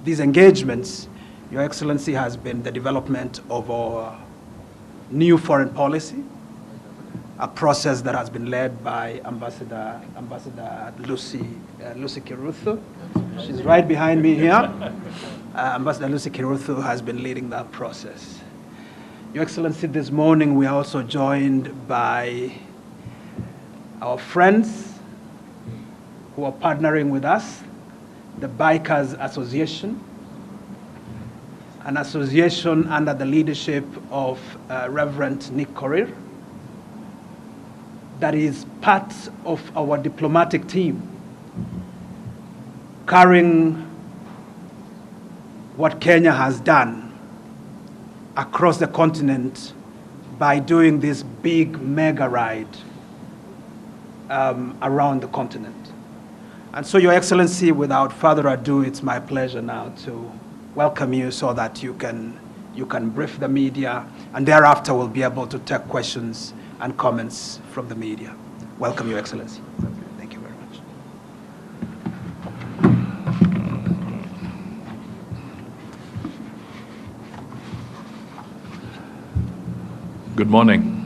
these engagements, Your Excellency, has been the development of our new foreign policy, a process that has been led by Ambassador Lucy Kiruthu. She's right behind me here. Ambassador Lucy Kiruthu has been leading that process. Your Excellency, this morning we are also joined by our friends who are partnering with us, the Bikers Association, an association under the leadership of Reverend Nick Korir, that is part of our diplomatic team, carrying what Kenya has done across the continent by doing this big mega ride around the continent. And so, Your Excellency, without further ado, it's my pleasure now to welcome you so that you can brief the media, and thereafter we'll be able to take questions and comments from the media. Welcome, Your Excellency. Thank you very much. Good morning.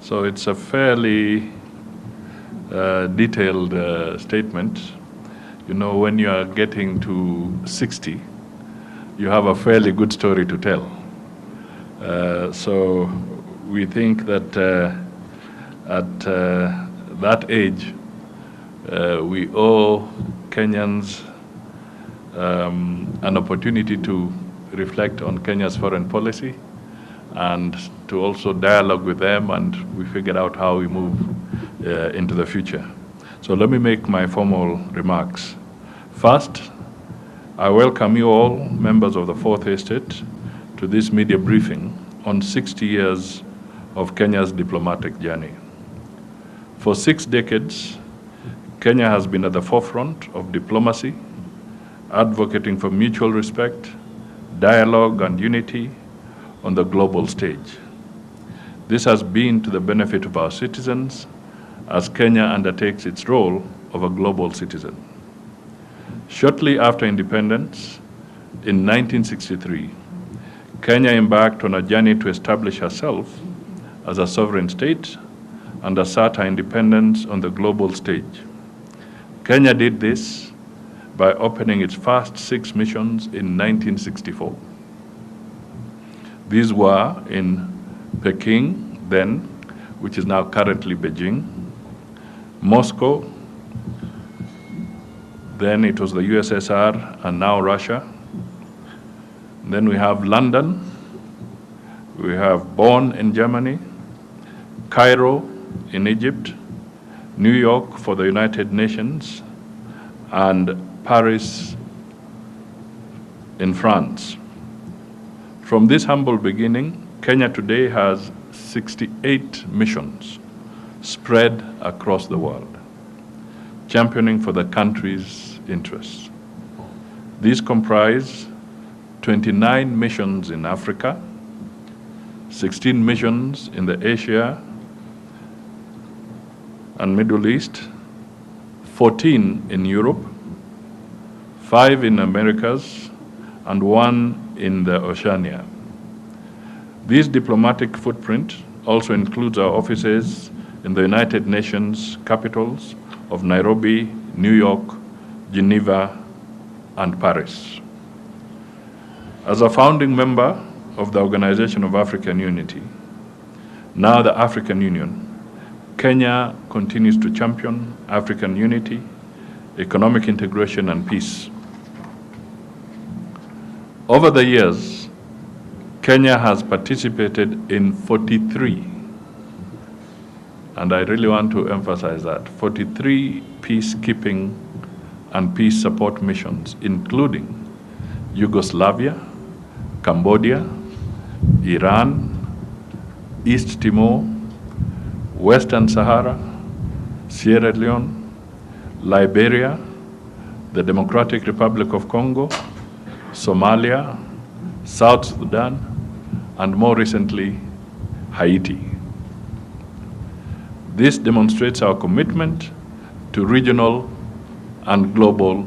So it's a fairly detailed statement. You know, when you are getting to 60, you have a fairly good story to tell. So we think that at that age, we owe Kenyans an opportunity to reflect on Kenya's foreign policy and to also dialogue with them, and we figure out how we move into the future. So let me make my formal remarks. First, I welcome you all, members of the Fourth Estate, to this media briefing on 60 years of Kenya's diplomatic journey. For 6 decades, Kenya has been at the forefront of diplomacy, advocating for mutual respect, dialogue, and unity on the global stage. This has been to the benefit of our citizens as Kenya undertakes its role of a global citizen. Shortly after independence, in 1963, Kenya embarked on a journey to establish herself as a sovereign state and assert her independence on the global stage. Kenya did this by opening its first 6 missions in 1964. These were in Peking then, which is now currently Beijing, Moscow, then it was the USSR and now Russia. Then we have London, we have Bonn in Germany, Cairo in Egypt, New York for the United Nations, and Paris in France. From this humble beginning, Kenya today has 68 missions spread across the world, championing for the country's interests. These comprise 29 missions in Africa, 16 missions in the Asia and Middle East, 14 in Europe, 5 in Americas, and 1 in the Oceania. This diplomatic footprint also includes our offices in the United Nations capitals of Nairobi, New York, Geneva, and Paris. As a founding member of the Organization of African Unity, now the African Union, Kenya continues to champion African unity, economic integration, and peace. Over the years, Kenya has participated in 43, and I really want to emphasize that, 43 peacekeeping and peace support missions, including Yugoslavia, Cambodia, Iran, East Timor, Western Sahara, Sierra Leone, Liberia, the Democratic Republic of Congo, Somalia, South Sudan, and more recently, Haiti. This demonstrates our commitment to regional and global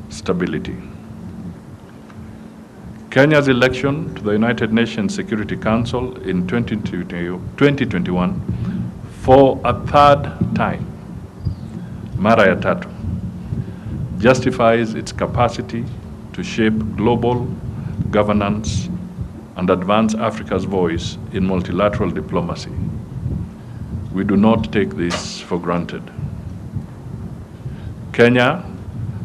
stability. Kenya's election to the United Nations Security Council in 2021 for a third time, mara ya tatu, justifies its capacity to shape global governance and advance Africa's voice in multilateral diplomacy. We do not take this for granted. Kenya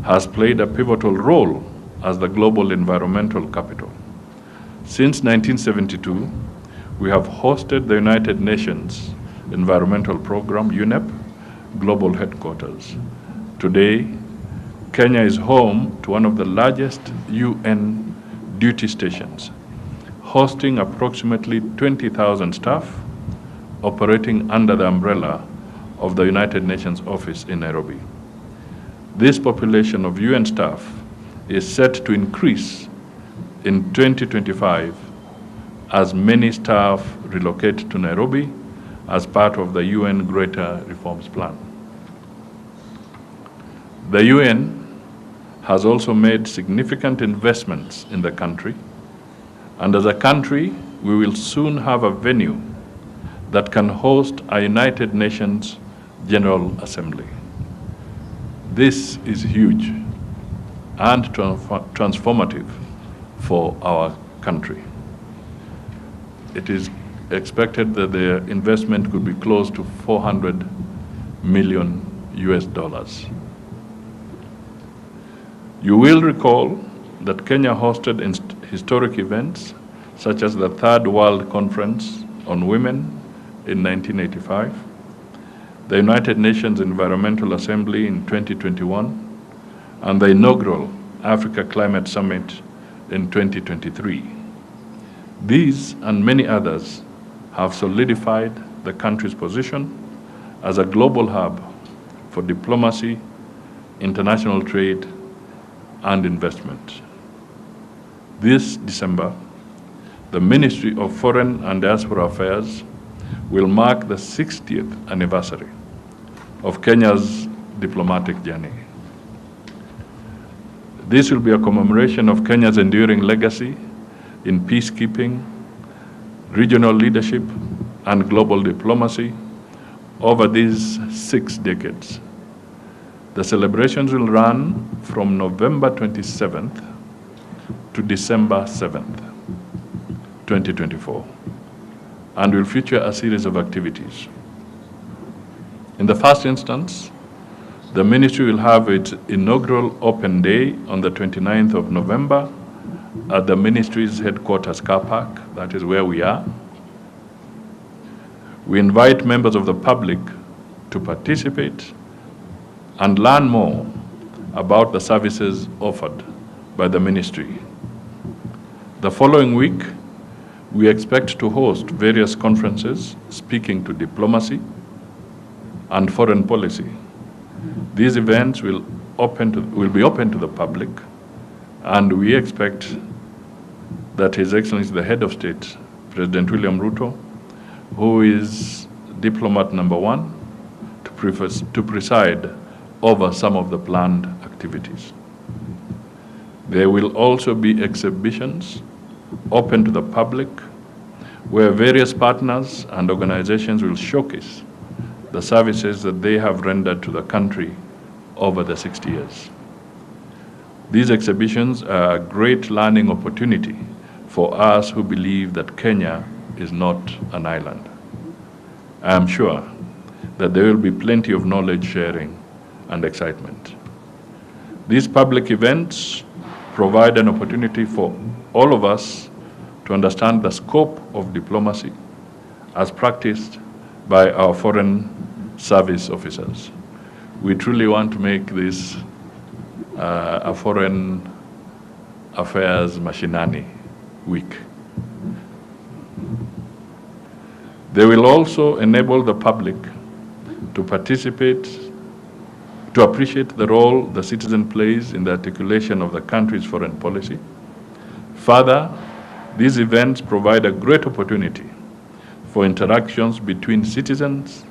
has played a pivotal role as the global environmental capital. Since 1972, we have hosted the United Nations Environmental Program, UNEP, global headquarters. Today, Kenya is home to one of the largest UN duty stations, hosting approximately 20,000 staff operating under the umbrella of the United Nations office in Nairobi. This population of UN staff is set to increase in 2025 as many staff relocate to Nairobi as part of the UN Greater Reforms Plan. The UN has also made significant investments in the country, and as a country, we will soon have a venue that can host a United Nations General Assembly. This is huge and transformative for our country. It is expected that the investment could be close to $400 million US. You will recall that Kenya hosted historic events such as the Third World Conference on Women in 1985, the United Nations Environmental Assembly in 2021, and the inaugural Africa Climate Summit in 2023. These and many others have solidified the country's position as a global hub for diplomacy, international trade, and investment. This December, the Ministry of Foreign and Diaspora Affairs will mark the 60th anniversary of Kenya's diplomatic journey. This will be a commemoration of Kenya's enduring legacy in peacekeeping, regional leadership, and global diplomacy over these 6 decades. The celebrations will run from November 27th to December 7th, 2024, and will feature a series of activities. In the first instance, the ministry will have its inaugural open day on the 29th of November at the ministry's headquarters car park. That is where we are. We invite members of the public to participate and learn more about the services offered by the ministry. The following week, we expect to host various conferences speaking to diplomacy and foreign policy. These events will be open to the public, and we expect that His Excellency the Head of State, President William Ruto, who is diplomat number 1, to preside over some of the planned activities. There will also be exhibitions open to the public where various partners and organizations will showcase the services that they have rendered to the country over the 60 years. These exhibitions are a great learning opportunity for us who believe that Kenya is not an island. I am sure that there will be plenty of knowledge sharing and excitement. These public events provide an opportunity for all of us to understand the scope of diplomacy as practiced by our foreign service officers. We truly want to make this a foreign affairs mashinani week. They will also enable the public to appreciate the role the citizen plays in the articulation of the country's foreign policy. Further, these events provide a great opportunity for interactions between citizens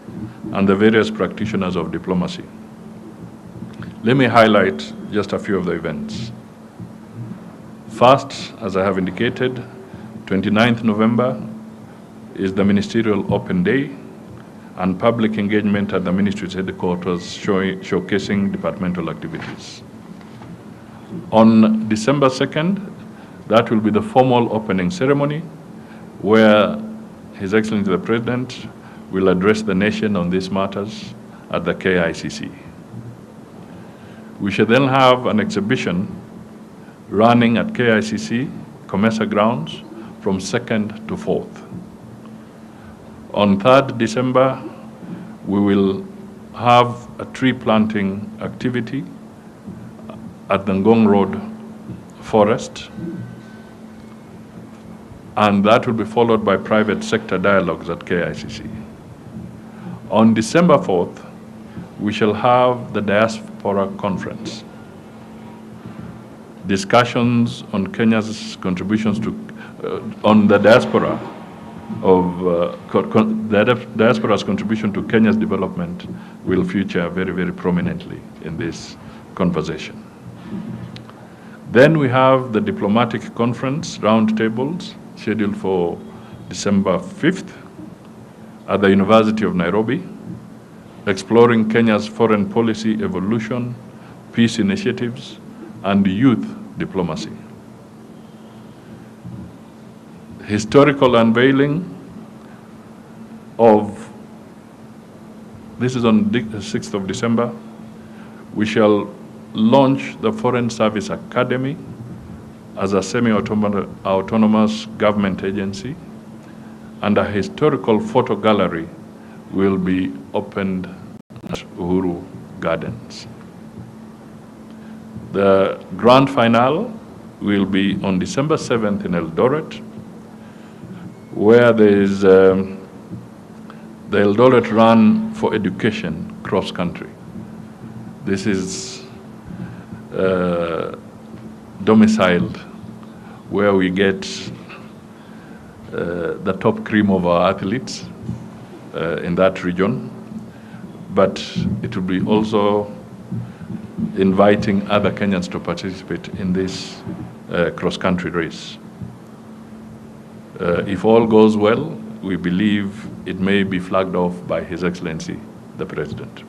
and the various practitioners of diplomacy. Let me highlight just a few of the events. First, as I have indicated, 29th November is the Ministerial Open Day and public engagement at the Ministry's headquarters showcasing departmental activities. On December 2nd, that will be the formal opening ceremony where His Excellency the President will address the nation on these matters at the KICC. We shall then have an exhibition running at KICC, Comesa grounds, from 2nd to 4th. On 3rd December, we will have a tree planting activity at the Ngong Road Forest, and that will be followed by private sector dialogues at KICC. On December 4th, we shall have the Diaspora Conference. Discussions on Kenya's contributions to, on the diaspora of, the diaspora's contribution to Kenya's development will feature very, very prominently in this conversation. Then we have the diplomatic conference roundtables scheduled for December 5th at the University of Nairobi, exploring Kenya's foreign policy evolution, peace initiatives, and youth diplomacy. Historical unveiling of, this is on the 6th of December, we shall launch the Foreign Service Academy as a semi-autonomous government agency, and a historical photo gallery will be opened at Uhuru Gardens. The grand finale will be on December 7th in Eldoret, where there is the Eldoret Run for Education cross-country. This is domiciled where we get the top cream of our athletes in that region, but it will be also inviting other Kenyans to participate in this cross-country race. If all goes well, we believe it may be flagged off by His Excellency, the President.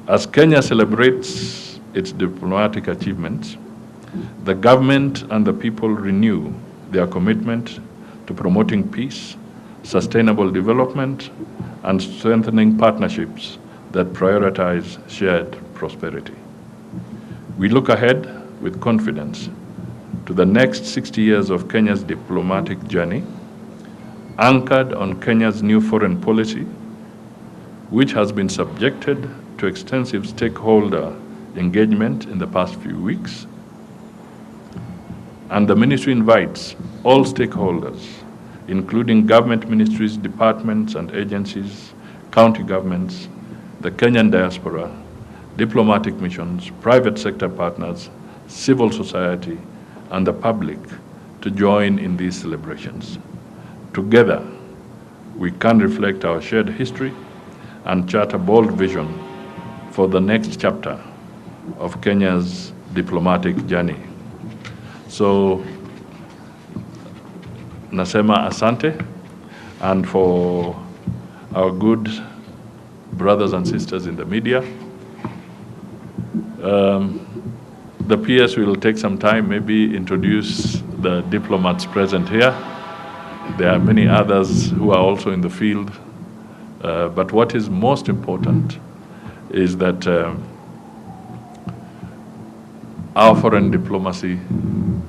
As Kenya celebrates its diplomatic achievements, the government and the people renew their commitment to promoting peace, sustainable development, and strengthening partnerships that prioritize shared prosperity. We look ahead with confidence to the next 60 years of Kenya's diplomatic journey, anchored on Kenya's new foreign policy, which has been subjected to extensive stakeholder engagement in the past few weeks. And the ministry invites all stakeholders, including government ministries, departments and agencies, county governments, the Kenyan diaspora, diplomatic missions, private sector partners, civil society, and the public to join in these celebrations. Together, we can reflect our shared history and chart a bold vision for the next chapter of Kenya's diplomatic journey. So, nasema asante, and for our good brothers and sisters in the media, the PS will take some time, maybe introduce the diplomats present here. There are many others who are also in the field, but what is most important is that our foreign diplomacy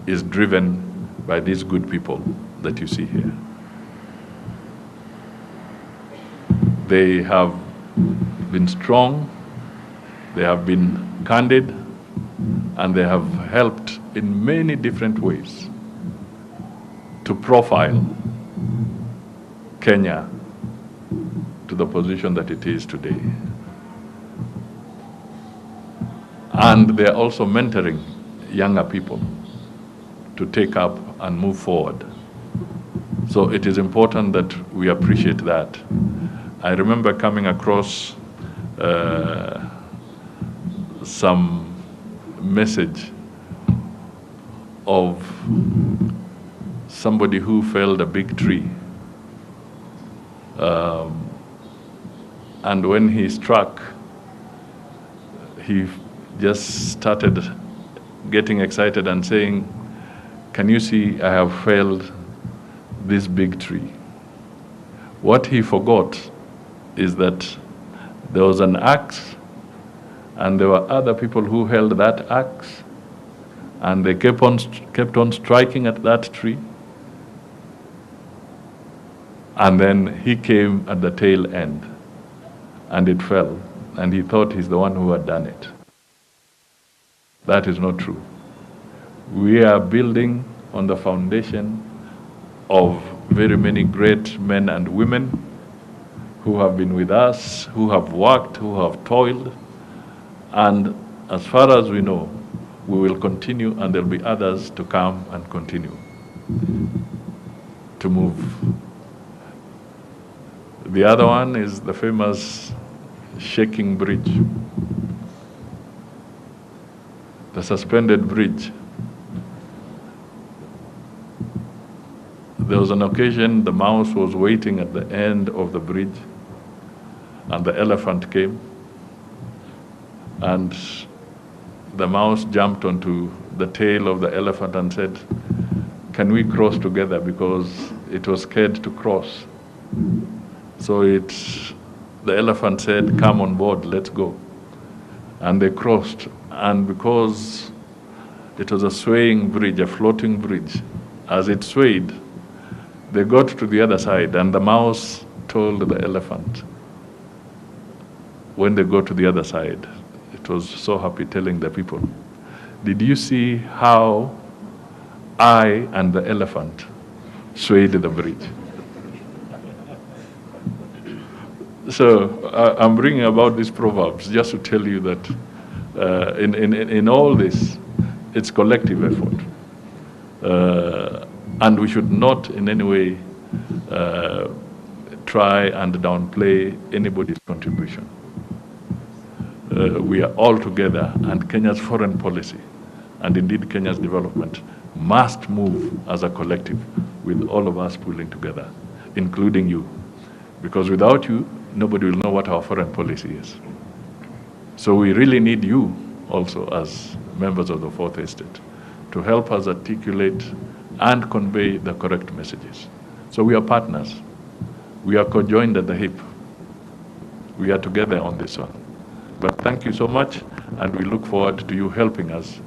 is driven by these good people that you see here. They have been strong, they have been candid, and they have helped in many different ways to profile Kenya to the position that it is today. And they're also mentoring younger people to take up and move forward. So it is important that we appreciate that. I remember coming across some message of somebody who felled a big tree. And when he struck, he just started getting excited and saying, "Can you see I have felled this big tree?" What he forgot is that there was an axe, and there were other people who held that axe, and they kept on striking at that tree. And then he came at the tail end, and it fell, and he thought he's the one who had done it. That is not true. We are building on the foundation of very many great men and women who have been with us, who have worked, who have toiled, and as far as we know, we will continue, and there'll be others to come and continue to move. The other one is the famous shaking bridge, the suspended bridge. There was an occasion the mouse was waiting at the end of the bridge, and the elephant came, and the mouse jumped onto the tail of the elephant and said, "Can we cross together?" Because it was scared to cross. So the elephant said, "Come on board, let's go." And they crossed, and because it was a swaying bridge, a floating bridge, as it swayed, they got to the other side, and the mouse told the elephant, when they got to the other side, it was so happy telling the people, "Did you see how I and the elephant swayed the bridge?" So I'm bringing about these proverbs just to tell you that in all this, it's collective effort. And we should not in any way try and downplay anybody's contribution. We are all together, and Kenya's foreign policy, and indeed Kenya's development, must move as a collective with all of us pulling together, including you. Because without you, nobody will know what our foreign policy is. So we really need you also as members of the Fourth Estate to help us articulate and convey the correct messages. So we are partners. We are conjoined at the hip. We are together on this one. But thank you so much, and we look forward to you helping us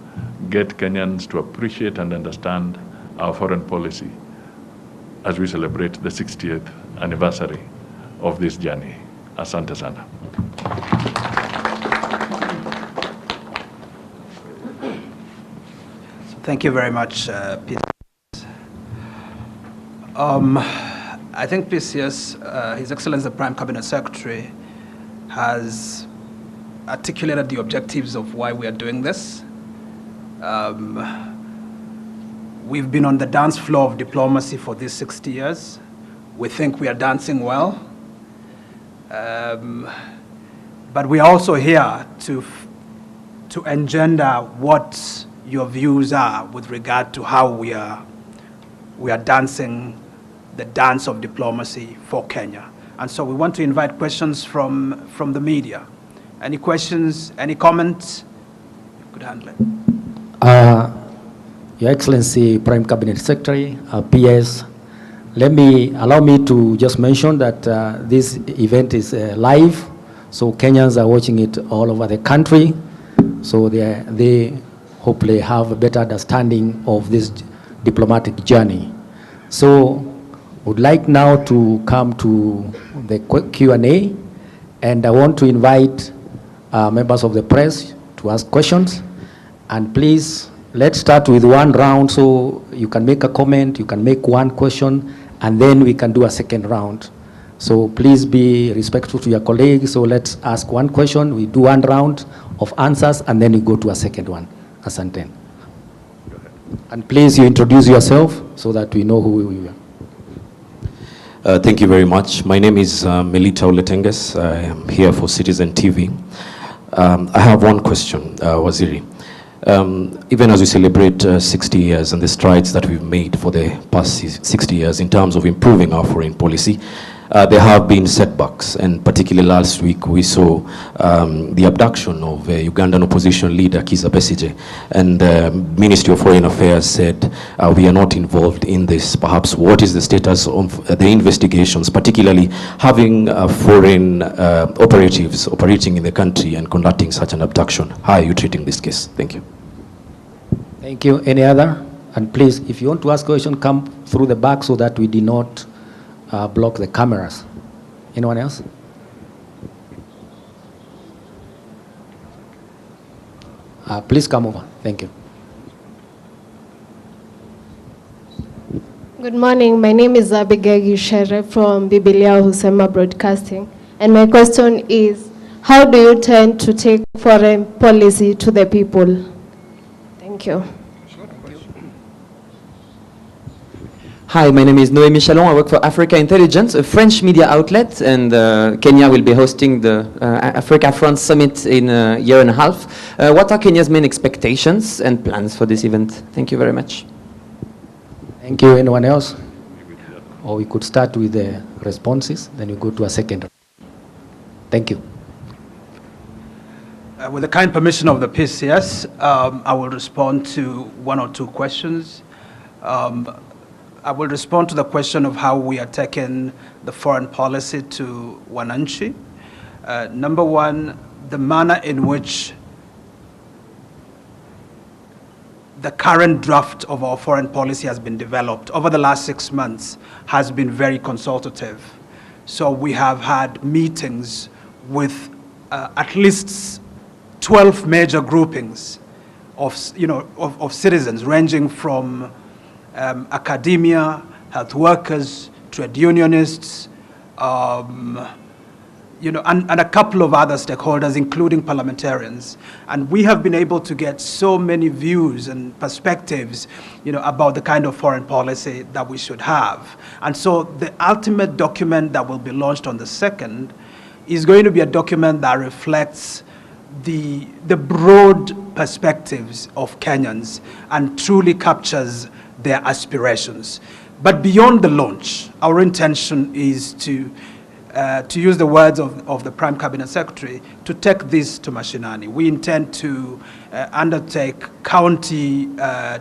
get Kenyans to appreciate and understand our foreign policy as we celebrate the 60th anniversary of this journey. Asante sana. Thank you very much, Peter. I think PCS, His Excellency the Prime Cabinet Secretary, has articulated the objectives of why we are doing this. We've been on the dance floor of diplomacy for these 60 years. We think we are dancing well. But we are also here to engender what your views are with regard to how we are dancing the dance of diplomacy for Kenya. And so we want to invite questions from the media. Any questions, any comments? You could handle it. Your Excellency, Prime Cabinet Secretary, PS, allow me to just mention that this event is live, so Kenyans are watching it all over the country, so they hopefully have a better understanding of this diplomatic journey. So would like now to come to the Q&A, and I want to invite members of the press to ask questions. And please, let's start with one round, so you can make a comment, you can make one question, and then we can do a second round. So please be respectful to your colleagues. So let's ask one question, we do one round of answers, and then we go to a second one. Asante. And please, you introduce yourself so that we know who you are. Thank you very much. My name is Melita Oletenges. I am here for Citizen TV. I have one question, Waziri. Even as we celebrate 60 years and the strides that we've made for the past 60 years in terms of improving our foreign policy, there have been setbacks, and particularly last week we saw the abduction of Ugandan opposition leader Kizza Besigye, and the Ministry of Foreign Affairs said we are not involved in this. Perhaps what is the status of the investigations, particularly having foreign operatives operating in the country and conducting such an abduction? How are you treating this case? Thank you. Thank you. Any other? And please, if you want to ask a question, come through the back so that we do not block the cameras. Anyone else? Please come over. Thank you. Good morning. My name is Abigail Gishere from Biblia Husema Broadcasting. And my question is, how do you tend to take foreign policy to the people? Thank you. Hi, my name is Noémie Chalon. I work for Africa Intelligence, a French media outlet, and Kenya will be hosting the Africa-France Summit in a year and a half. What are Kenya's main expectations and plans for this event? Thank you very much. Thank you. Anyone else? Or we could start with the responses, then we go to a second. Thank you. With the kind permission of the PCS, I will respond to one or two questions. I will respond to the question of how we are taking the foreign policy to Wananchi. Number one, the manner in which the current draft of our foreign policy has been developed over the last 6 months has been very consultative. So we have had meetings with at least 12 major groupings of citizens, ranging from academia, health workers, trade unionists, and a couple of other stakeholders, including parliamentarians. And we have been able to get so many views and perspectives, about the kind of foreign policy that we should have. And so the ultimate document that will be launched on the 2nd is going to be a document that reflects the broad perspectives of Kenyans and truly captures their aspirations. But beyond the launch, our intention is to use the words of the Prime Cabinet Secretary, to take this to Mashinani. We intend to undertake county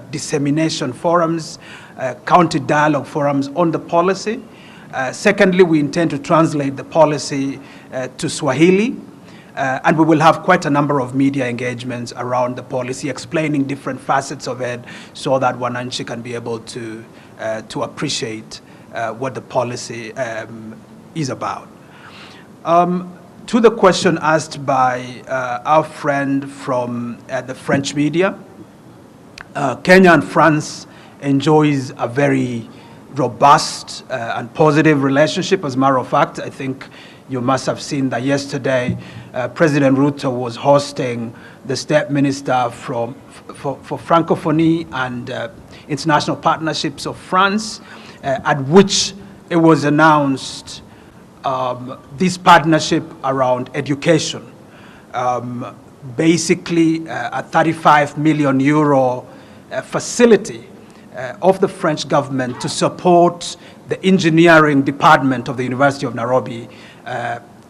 dissemination forums, county dialogue forums on the policy. Secondly, we intend to translate the policy to Swahili. And we will have quite a number of media engagements around the policy, explaining different facets of it, so that Wananchi can be able to appreciate what the policy is about. To the question asked by our friend from the French media, Kenya and France enjoys a very robust and positive relationship. As a matter of fact, I think you must have seen that yesterday President Ruto was hosting the State Minister for Francophonie and International Partnerships of France, at which it was announced this partnership around education. Basically, a 35 million euro facility of the French government to support the engineering department of the University of Nairobi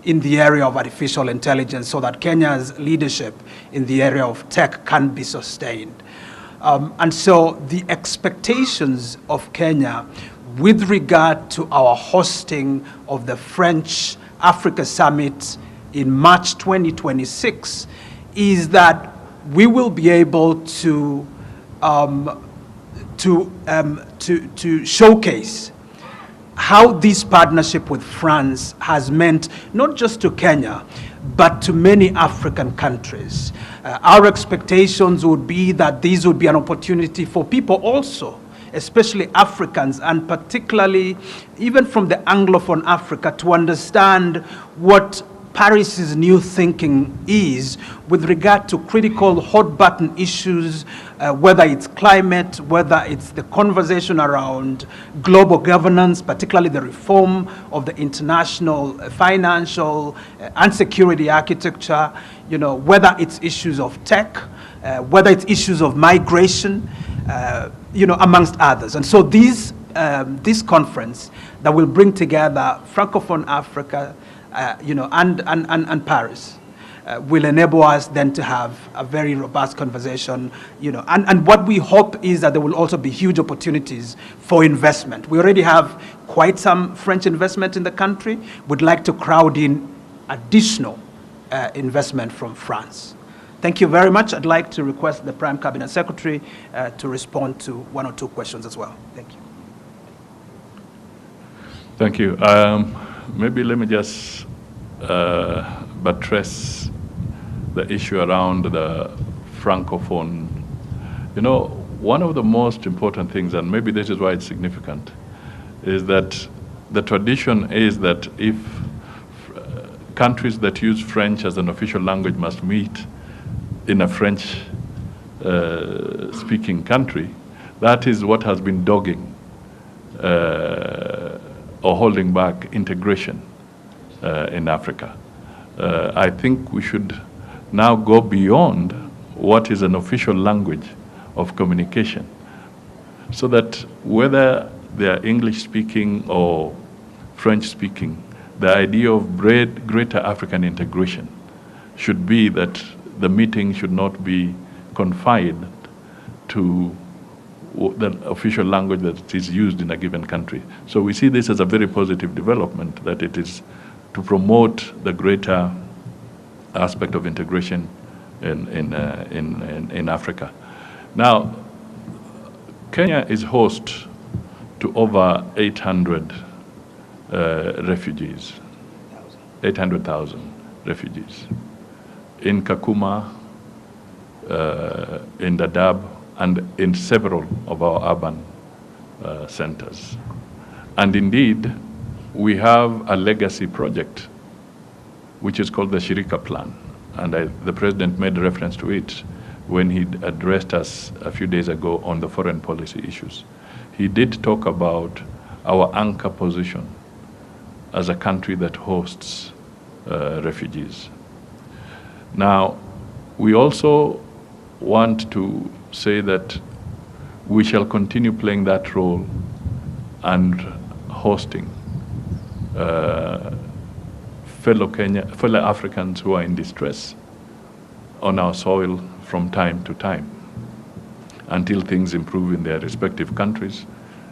in the area of artificial intelligence, so that Kenya's leadership in the area of tech can be sustained. And so the expectations of Kenya with regard to our hosting of the French Africa Summit in March 2026 is that we will be able to showcase how this partnership with France has meant not just to Kenya, but to many African countries. Our expectations would be that these would be an opportunity for people also, especially Africans, and particularly even from the Anglophone Africa, to understand what Paris's new thinking is with regard to critical hot button issues, whether it's climate, whether it's the conversation around global governance, particularly the reform of the international financial and security architecture, whether it's issues of tech, whether it's issues of migration, amongst others. And so this conference that will bring together Francophone Africa, and Paris, will enable us then to have a very robust conversation, and what we hope is that there will also be huge opportunities for investment. We already have quite some French investment in the country. We'd like to crowd in additional investment from France. Thank you very much. I'd like to request the Prime Cabinet Secretary to respond to one or two questions as well. Thank you. Thank you. Maybe let me just buttress the issue around the Francophone. One of the most important things, and maybe this is why it's significant, is that the tradition is that if countries that use French as an official language must meet in a French-speaking country, that is what has been dogging or holding back integration in Africa. I think we should now go beyond what is an official language of communication, so that whether they are English-speaking or French-speaking, the idea of greater African integration should be that the meeting should not be confined to the official language that is used in a given country. So we see this as a very positive development, that it is to promote the greater aspect of integration in Africa. Now, Kenya is host to over 800 refugees, 800,000 refugees in Kakuma, in Dadaab, and in several of our urban centers. And indeed, we have a legacy project which is called the Shirika Plan. And the President made reference to it when he addressed us a few days ago on the foreign policy issues. He did talk about our anchor position as a country that hosts refugees. Now, we also want to say that we shall continue playing that role and hosting fellow Africans who are in distress on our soil from time to time until things improve in their respective countries.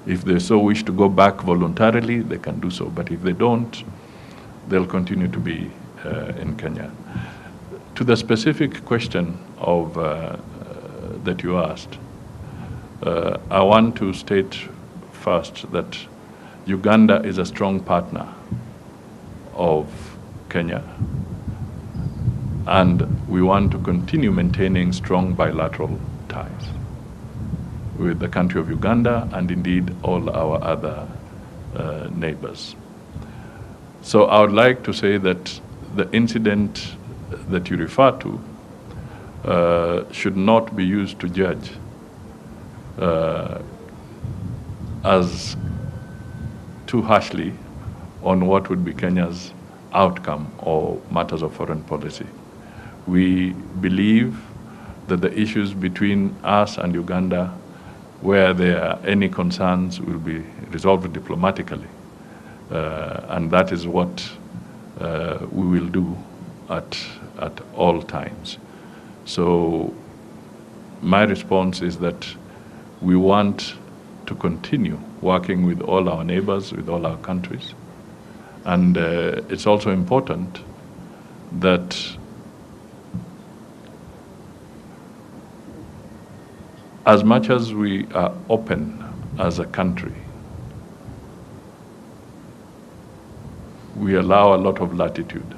If they so wish to go back voluntarily, they can do so. But if they don't, they'll continue to be in Kenya. To the specific question of that you asked, I want to state first that Uganda is a strong partner of Kenya, and we want to continue maintaining strong bilateral ties with the country of Uganda and indeed all our other neighbors. So I would like to say that the incident that you refer to should not be used to judge as too harshly on what would be Kenya's outcome or matters of foreign policy. We believe that the issues between us and Uganda, where there are any concerns, will be resolved diplomatically. And that is what we will do at all times. So my response is that we want to continue working with all our neighbors, with all our countries. And it's also important that as much as we are open as a country, we allow a lot of latitude.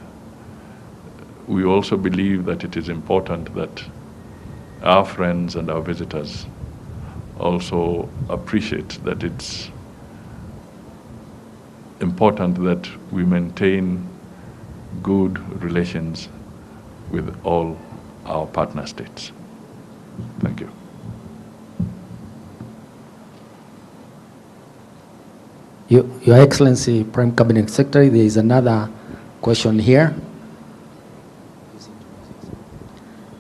We also believe that it is important that our friends and our visitors also appreciate that it's important that we maintain good relations with all our partner states. Thank you. Your Excellency, Prime Cabinet Secretary, there is another question here.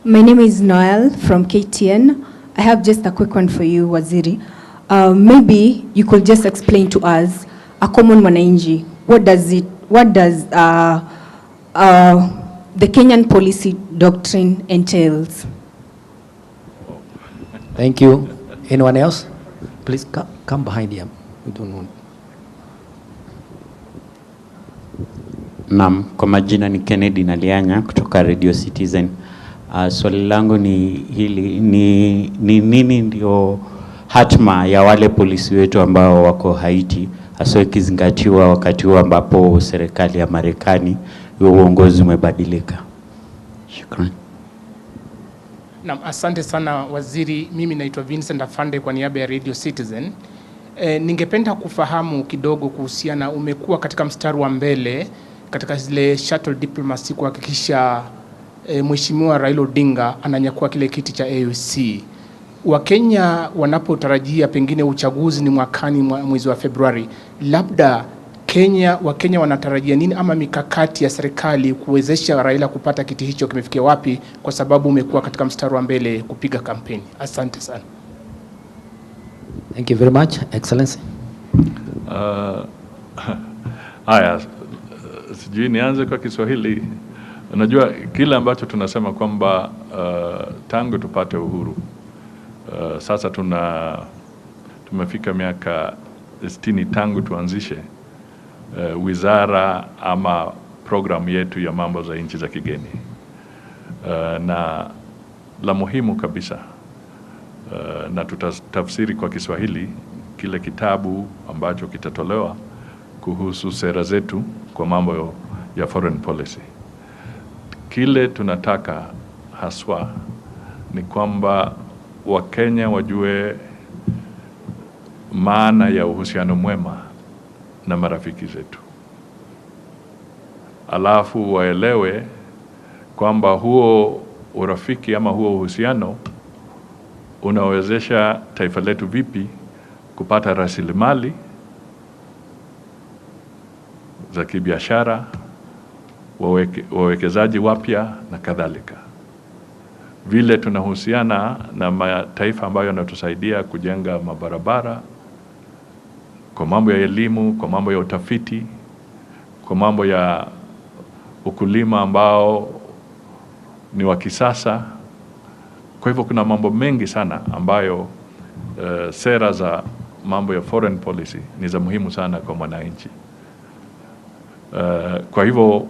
My name is Noel from KTN. I have just a quick one for you, Waziri. Maybe you could just explain to us, a common mwananchi, what does the Kenyan policy doctrine entails? Thank you. Anyone else? Please come behind him. We don't want. Naam, kwa majina ni Kennedy Nalianya kutoka Radio Citizen. Swali langu ni hili, ni nini ndio hatma ya wale polisi wetu ambao wako Haiti, hasa ikizingatiwa wakati huu ambapo serikali ya Marekani uongozi umebadilika? Shukrani. Naam, asante sana waziri. Mimi naitwa Vincent Afande kwa niaba ya Radio Citizen. Ningependa kufahamu kidogo kuhusiana, umekuwa katika mstari wa mbele katika zile shuttle diplomacy kuhakikisha Mheshimiwa Raila Odinga ananyakua kile kiti cha AUC. Wakenya wanapotarajia pengine uchaguzi ni mwakani mwezi wa Februari, labda Wakenya wanatarajia nini ama mikakati ya serikali kuwezesha Raila kupata kiti hicho kimefikia wapi, kwa sababu umekuwa katika mstari wa mbele kupiga kampeni? Asante sana. Thank you very much, Excellency. Haya, sijui nianze kwa Kiswahili. Unajua kile ambacho tunasema kwamba tangu tupate uhuru, sasa tumefika miaka 60 tangu tuanzishe wizara ama programu yetu ya mambo za nchi za kigeni. Na la muhimu kabisa, na tutatafsiri kwa Kiswahili kile kitabu ambacho kitatolewa kuhusu sera zetu kwa mambo ya foreign policy. Kile tunataka haswa ni kwamba Wakenya wajue maana ya uhusiano mwema na marafiki zetu. Alafu waelewe kwamba huo urafiki ama huo uhusiano unawezesha taifa letu vipi kupata rasilimali za kibiashara, wawekezaji wapya na kadhalika. Vile tunahusiana na mataifa ambayo yanatusaidia kujenga mabarabara, kwa mambo ya elimu, kwa mambo ya utafiti, kwa mambo ya ukulima ambao ni wa kisasa. Kwa hivyo kuna mambo mengi sana ambayo sera za mambo ya foreign policy ni za muhimu sana kwa mwananchi. Kwa hivyo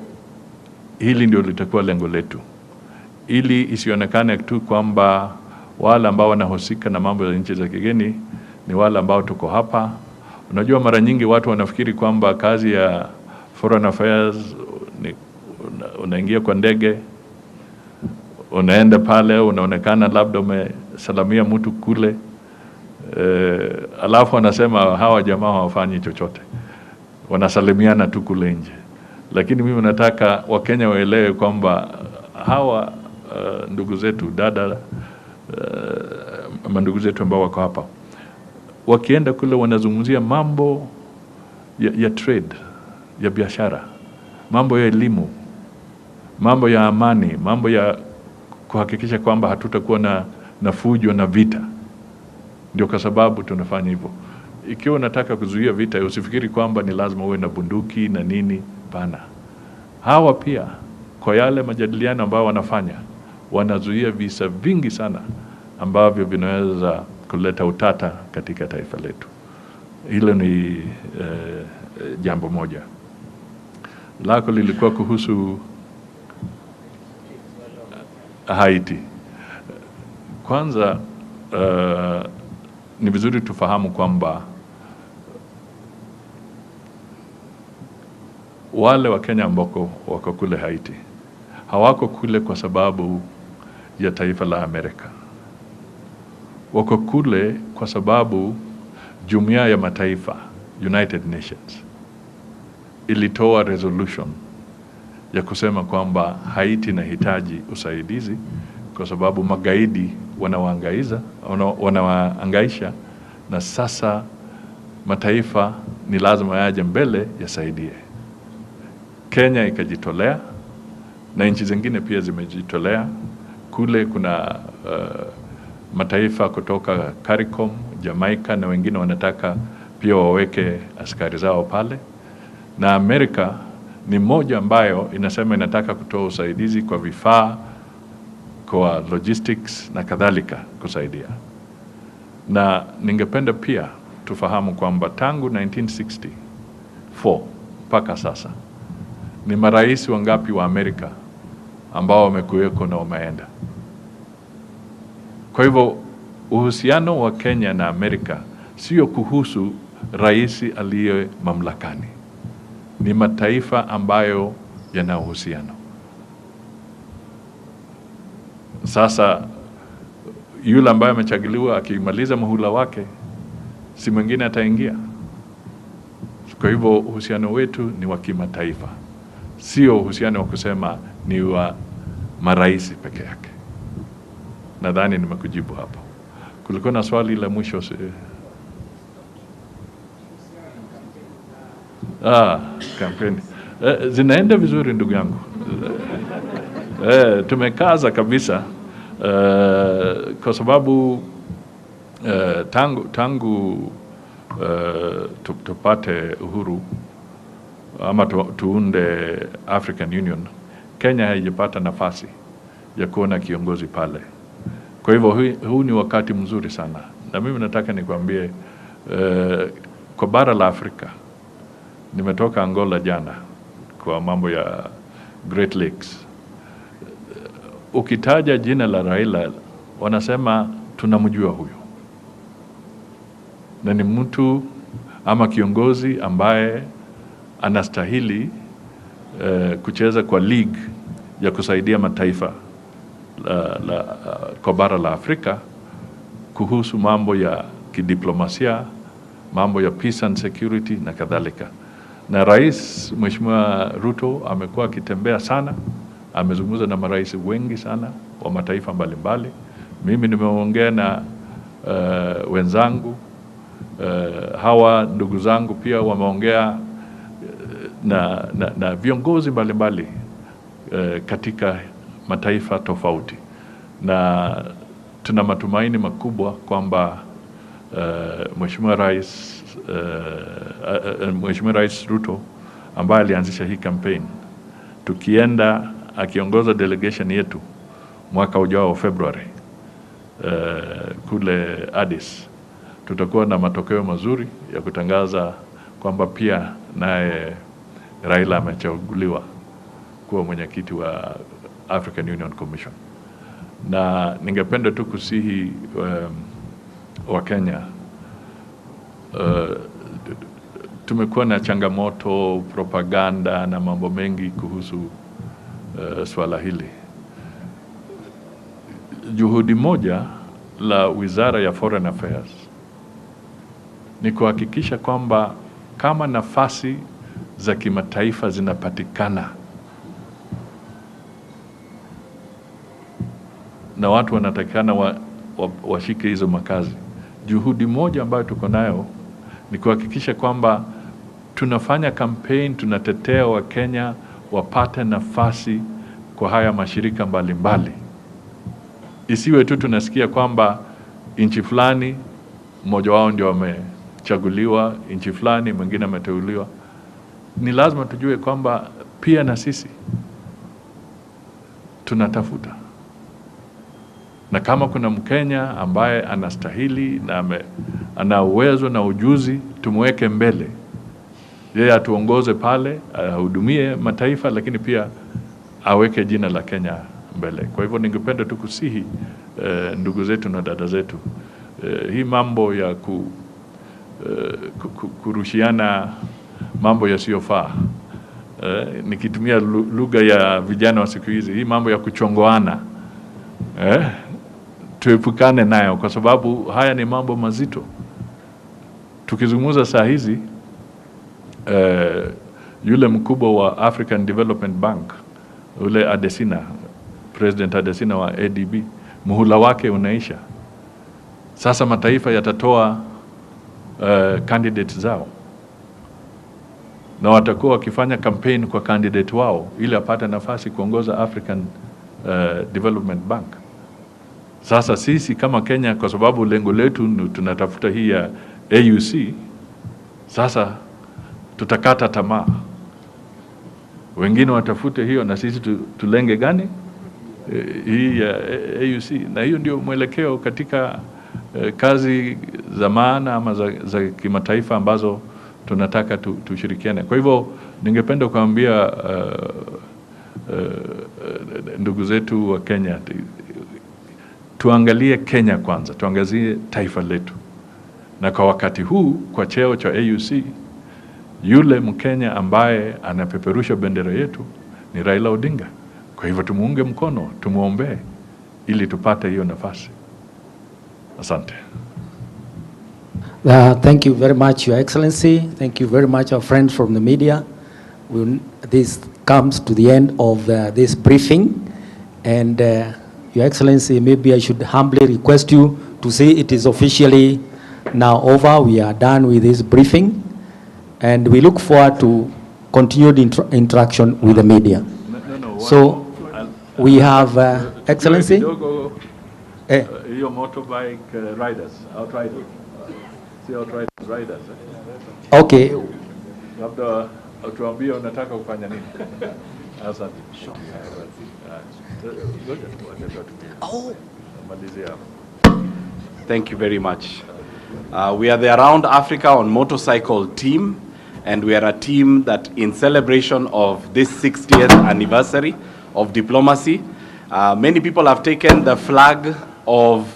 hili ndio litakuwa lengo letu, ili isionekane tu kwamba wale ambao wanahusika na mambo ya nchi za kigeni ni wale ambao tuko hapa. Unajua mara nyingi watu wanafikiri kwamba kazi ya foreign affairs ni unaingia kwa ndege, unaenda pale, unaonekana labda umesalamia mtu kule, alafu wanasema hawa jamaa hawafanyi chochote, wanasalimiana tu kule nje. Lakini mimi nataka Wakenya waelewe kwamba hawa ndugu zetu, dada, ndugu zetu ambao wako hapa, wakienda kule wanazungumzia mambo ya trade, ya biashara, mambo ya elimu, mambo ya amani, mambo ya kuhakikisha kwamba hatutakuwa na fujo na vita. Ndio kwa sababu tunafanya hivyo. Ikiwa unataka kuzuia vita, usifikiri kwamba ni lazima uwe na bunduki na nini, pana. Hawa pia kwa yale majadiliano ambao wanafanya, wanazuia visa vingi sana ambavyo vinaweza kuleta utata katika taifa letu. Hilo ni jambo moja. Lako lilikuwa kuhusu Haiti. Kwanza ni vizuri tufahamu kwamba wale wa Kenya ambao wako kule Haiti hawako kule kwa sababu ya taifa la Amerika. Wako kule kwa sababu Jumuiya ya Mataifa, United Nations, ilitoa resolution ya kusema kwamba Haiti inahitaji usaidizi kwa sababu magaidi wanawaangaisha, na sasa mataifa ni lazima yaje mbele yasaidie. Kenya ikajitolea na nchi zingine pia zimejitolea. Kule kuna mataifa kutoka CARICOM, Jamaica na wengine wanataka pia waweke askari zao pale, na Amerika ni moja ambayo inasema inataka kutoa usaidizi kwa vifaa, kwa logistics na kadhalika kusaidia. Na ningependa pia tufahamu kwamba tangu 1964 mpaka sasa ni marais wangapi wa Amerika ambao wamekuweko na wameenda. Kwa hivyo uhusiano wa Kenya na Amerika sio kuhusu rais aliye mamlakani, ni mataifa ambayo yana uhusiano. Sasa yule ambaye amechaguliwa akimaliza muhula wake, si mwingine ataingia. Kwa hivyo uhusiano wetu ni wa kimataifa, sio uhusiano wa kusema ni wa marais peke yake. Nadhani nimekujibu hapo. Kulikuwa na swali la mwisho. Kampeni zinaenda vizuri ndugu yangu. Tumekaza kabisa kwa sababu tangu tupate uhuru ama tuunde African Union, Kenya haijapata nafasi ya kuwa na kiongozi pale. Kwa hivyo huu ni wakati mzuri sana, na mimi nataka nikwambie kwa bara la Afrika, nimetoka Angola jana kwa mambo ya Great Lakes. Ukitaja jina la Haile, wanasema tunamjua huyo, na ni mtu ama kiongozi ambaye anastahili kucheza kwa league ya kusaidia mataifa kwa bara la Afrika kuhusu mambo ya kidiplomasia, mambo ya peace and security na kadhalika. Na Rais Mheshimiwa Ruto amekuwa akitembea sana, amezungumza na marais wengi sana wa mataifa mbalimbali. Mimi nimeongea na wenzangu, hawa ndugu zangu pia wameongea na viongozi mbalimbali katika mataifa tofauti, na tuna matumaini makubwa kwamba Mheshimiwa Rais Ruto ambaye alianzisha hii campaign, tukienda akiongoza delegation yetu mwaka ujao wa February kule Addis, tutakuwa na matokeo mazuri ya kutangaza kwamba pia naye Raila amechaguliwa kuwa mwenyekiti wa African Union Commission. Na ningependa tu kusihi wa Kenya, tumekuwa na changamoto, propaganda na mambo mengi kuhusu swala hili. Juhudi moja la Wizara ya Foreign Affairs ni kuhakikisha kwamba kama nafasi za kimataifa zinapatikana na watu wanatakikana washike hizo makazi, juhudi moja ambayo tuko nayo ni kuhakikisha kwamba tunafanya campaign, tunatetea wa Kenya wapate nafasi kwa haya mashirika mbalimbali. Isiwe tu tunasikia kwamba nchi fulani mmoja wao ndio wamechaguliwa, nchi fulani mwingine ameteuliwa. Ni lazima tujue kwamba pia na sisi tunatafuta, na kama kuna Mkenya ambaye anastahili na ana uwezo na ujuzi, tumweke mbele, yeye atuongoze pale, ahudumie mataifa, lakini pia aweke jina la Kenya mbele. Kwa hivyo ningependa tu kusihi ndugu zetu na dada zetu, hii mambo ya kurushiana mambo yasiyofaa, nikitumia lugha ya vijana wa siku hizi, hii mambo ya kuchongoana, tuepukane nayo, kwa sababu haya ni mambo mazito. Tukizungumza saa hizi, yule mkubwa wa African Development Bank ule Adesina, President Adesina wa ADB, muhula wake unaisha. Sasa mataifa yatatoa candidates zao, na watakuwa wakifanya campaign kwa candidate wao ili apate nafasi kuongoza African Development Bank. Sasa sisi kama Kenya, kwa sababu lengo letu tunatafuta hii ya AUC, sasa tutakata tamaa. Wengine watafute hiyo na sisi tulenge gani? Hii ya AUC. Na hiyo ndio mwelekeo katika kazi za maana ama za kimataifa ambazo tunataka tushirikiane. Kwa hivyo ningependa kuambia ndugu zetu wa Kenya, tuangalie Kenya kwanza, tuangazie taifa letu. Na kwa wakati huu, kwa cheo cha AUC, yule Mkenya ambaye anapeperusha bendera yetu ni Raila Odinga. Kwa hivyo tumuunge mkono, tumuombee ili tupate hiyo nafasi. Asante. Thank you very much, Your Excellency. Thank you very much, our friends from the media. This comes to the end of this briefing. And Your Excellency, maybe I should humbly request you to say it is officially now over. We are done with this briefing. And we look forward to continued interaction with the media. So we have Excellency. Your motorbike riders, outriders. See outriders. Okay. Labda utuambie unataka kufanya nini? Asante. Thank you very much. We are the Around Africa on Motorcycle team, and we are a team that, in celebration of this 60th anniversary of diplomacy, many people have taken the flag of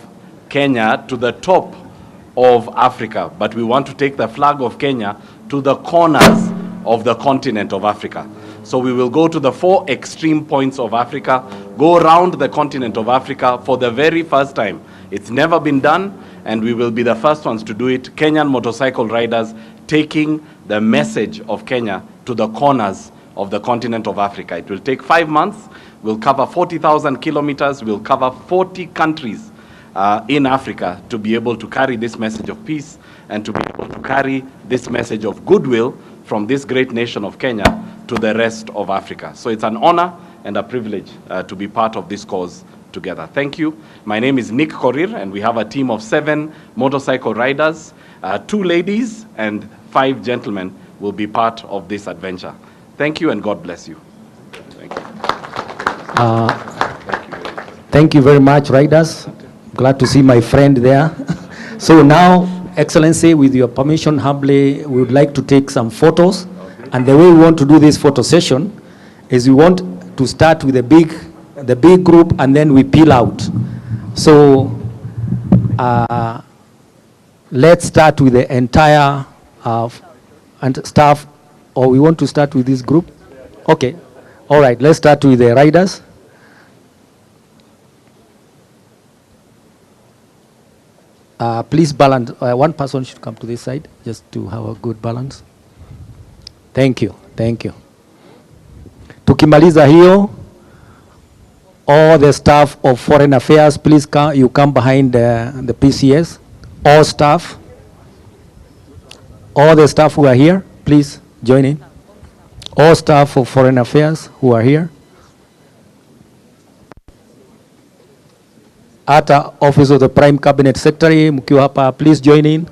Kenya to the top of Africa, but we want to take the flag of Kenya to the corners of the continent of Africa. So we will go to the 4 extreme points of Africa, go around the continent of Africa for the very first time. It's never been done, and we will be the first ones to do it. Kenyan motorcycle riders taking the message of Kenya to the corners of the continent of Africa. It will take 5 months. We'll cover 40,000 kilometers. We'll cover 40 countries in Africa to be able to carry this message of peace and to be able to carry this message of goodwill from this great nation of Kenya to the rest of Africa. So it's an honor and a privilege to be part of this cause together. Thank you. My name is Nick Korir, and we have a team of 7 motorcycle riders, 2 ladies and 5 gentlemen will be part of this adventure. Thank you, and God bless you. Thank you. Thank you very much, riders. Glad to see my friend there. So now, Excellency, with your permission, humbly, we would like to take some photos. Okay. And the way we want to do this photo session is we want to start with the big group, and then we peel out. So let's start with the entire staff, or we want to start with this group? Okay. All right, let's start with the riders. Please balance. One person should come to this side just to have a good balance. Thank you. Thank you. Tukimaliza hiyo, all the staff of Foreign Affairs, please you come behind the PCS. All staff. All the staff who are here, please join in. All staff of Foreign Affairs who are here. At Office of the Prime Cabinet Secretary, mkiwa hapa, please join in.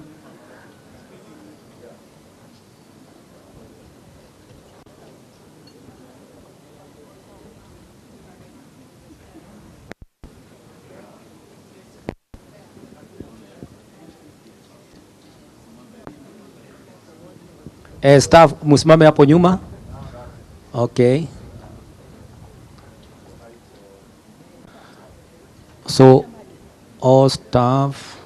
Staff, musimame hapo nyuma. Okay. So, all staff.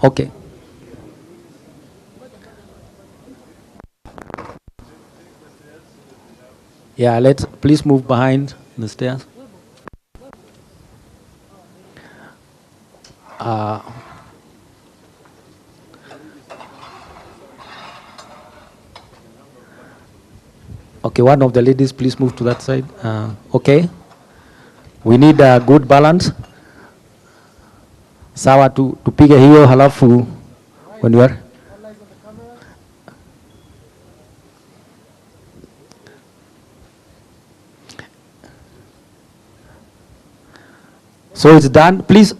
Okay. Yeah, let's please move behind the stairs. Okay, one of the ladies, please move to that side. Okay. We need a good balance. Sawa, tupige hiyo halafu when you are. So it's done. Please,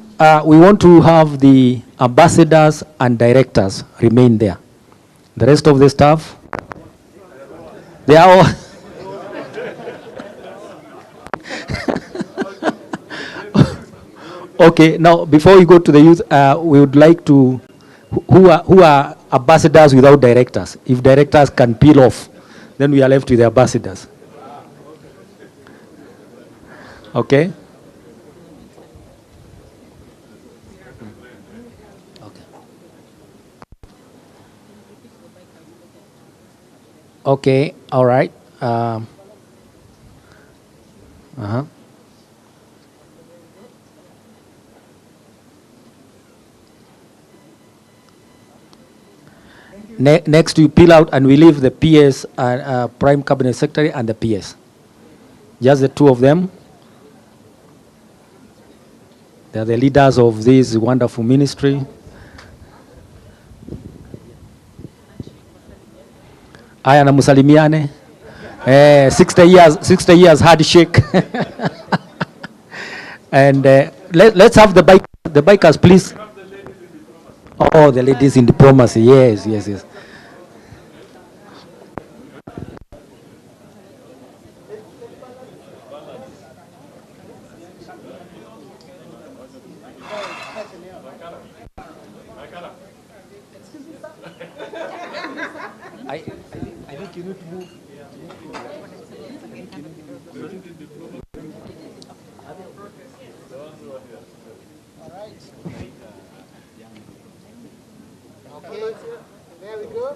we want to have the ambassadors and directors remain there. The rest of the staff, they are all. Okay, now before we go to the youth, we would like to, who are ambassadors without directors? If directors can peel off, then we are left with the ambassadors. Okay? Okay, all right. Next, you peel out and we leave the PS, Prime Cabinet Secretary and the PS. Just the two of them. They are the leaders of this wonderful ministry. Aya na musalimiane. 60 years handshake. And let's have the bikers, please. Oh, the ladies in diplomacy. Yes. I think you need to move. Okay, there we go.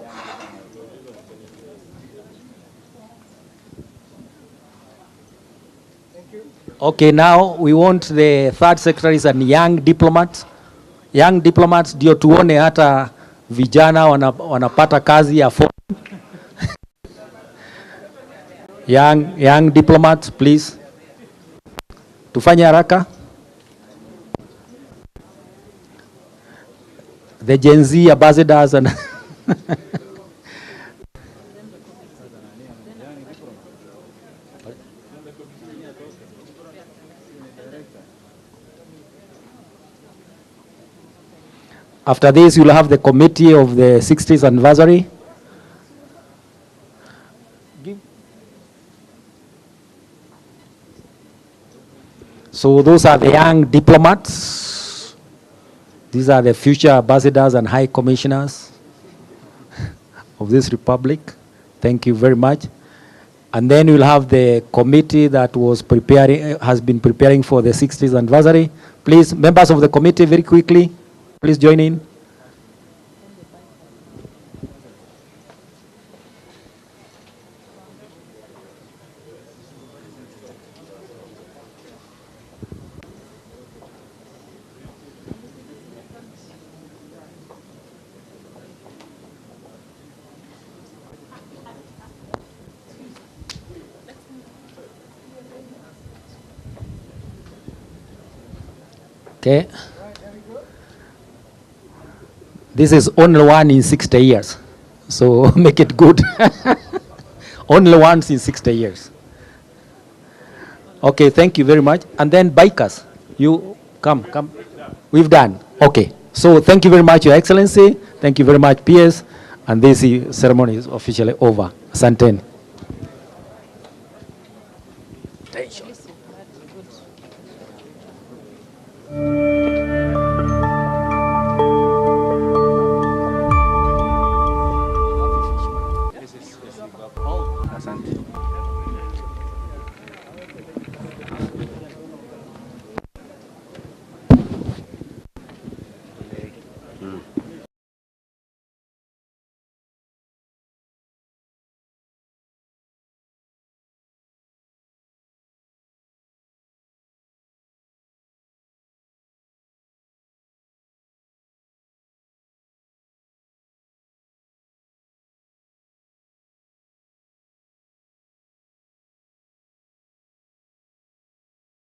Thank you. Okay, now we want the third secretaries and young diplomats. Young diplomats ndio tuone hata vijana wanapata kazi ya foreign. Young diplomats, please. Tufanye haraka. The Gen Z ambassadors and after this, you'll have the committee of the 60th anniversary. So those are the young diplomats. These are the future ambassadors and high commissioners of this republic. Thank you very much. And then we'll have the committee that was preparing, has been preparing for the 60th anniversary. Please, members of the committee, very quickly, please join in. Okay. This is only one in 60 years. So make it good. Only once in 60 years. Okay, thank you very much. And then bikers, you come. We've done. Okay. So thank you very much, Your Excellency. Thank you very much, PS. And this ceremony is officially over. Asanteni. Asante.